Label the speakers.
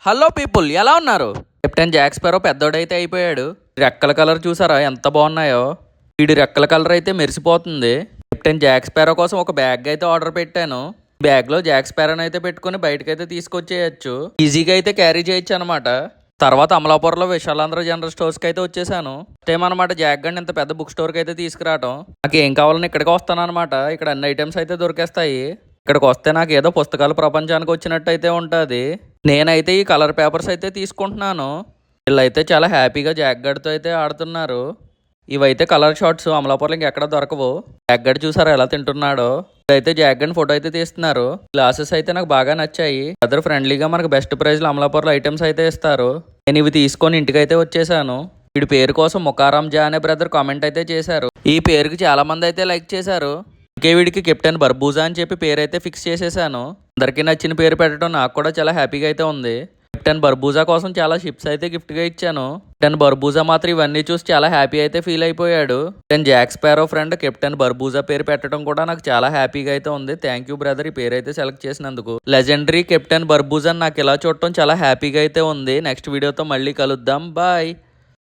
Speaker 1: Hello people, ఎలా ఉన్నారు? Captain Jack sparrow పెద్దోడైతే అయిపోయాడు. రెక్కల కలర్ చూసారా ఎంత బాగున్నాయో. వీడి రెక్కల కలర్ అయితే మెరిసిపోతుంది. కెప్టెన్ జాక్ స్పారో కోసం ఒక బ్యాగ్ అయితే ఆర్డర్ పెట్టాను. బ్యాగ్ లో జాక్ స్పారోని అయితే పెట్టుకుని బయటకైతే తీసుకొచ్చేయచ్చు. ఈజీగా అయితే క్యారీ చేయొచ్చు అనమాట. తర్వాత అమలాపురంలో విశాలాంధ్ర జనరల్ స్టోర్స్కి అయితే వచ్చేసాను. టైం అనమాట జాక్ గండి ఇంత పెద్ద బుక్ స్టోర్కి అయితే తీసుకురావటం. నాకు ఏం కావాలని ఇక్కడికి వస్తాను అనమాట. ఇక్కడ అన్ని ఐటమ్స్ అయితే దొరికేస్తాయి. ఇక్కడికి వస్తే నాకు ఏదో పుస్తకాల ప్రపంచానికి వచ్చినట్టు అయితే ఉంటుంది. నేనైతే ఈ కలర్ పేపర్స్ అయితే తీసుకుంటున్నాను. వీళ్ళైతే చాలా హ్యాపీగా జాక్ గడితో అయితే ఆడుతున్నారు. ఇవైతే కలర్ షార్ట్స్ అమలాపురం ఇంకెక్కడ దొరకవు. జాక్ గడి చూసారా ఎలా తింటున్నాడో. ఇదైతే జాక్ గడి ఫోటో అయితే తీస్తున్నారు. గ్లాసెస్ అయితే నాకు బాగా నచ్చాయి. అదర్ ఫ్రెండ్లీగా మనకు బెస్ట్ ప్రైస్ లో అమలాపురంలో ఐటమ్స్ అయితే ఇస్తారు. నేను ఇవి తీసుకొని ఇంటికైతే వచ్చేసాను. వీడి పేరు కోసం ముకారాం జా అనే బ్రదర్ కామెంట్ అయితే చేశారు. ఈ పేరుకి చాలా మంది అయితే లైక్ చేశారు. ఇంకే వీడికి కెప్టెన్ బర్బూజా అని చెప్పి పేరు అయితే ఫిక్స్ చేసేసాను. అందరికీ నచ్చిన పేరు పెట్టడం నాకు కూడా చాలా హ్యాపీగా అయితే ఉంది. కెప్టెన్ బర్బూజా కోసం చాలా షిప్స్ అయితే గిఫ్ట్గా ఇచ్చాను. కెప్టెన్ బర్బూజా మాత్రం ఇవన్నీ చూసి చాలా హ్యాపీ అయితే ఫీల్ అయిపోయాడు. Captain Jack Sparrow friend captain Barbossa పేరు పెట్టడం కూడా నాకు చాలా హ్యాపీగా అయితే ఉంది. థ్యాంక్ యూ బ్రదర్ ఈ పేరు అయితే సెలెక్ట్ చేసినందుకు. లెజెండరీ కెప్టెన్ బర్బూజా నాకు ఇలా చూడటం చాలా హ్యాపీగా అయితే ఉంది. నెక్స్ట్ వీడియోతో మళ్ళీ కలుద్దాం. బాయ్.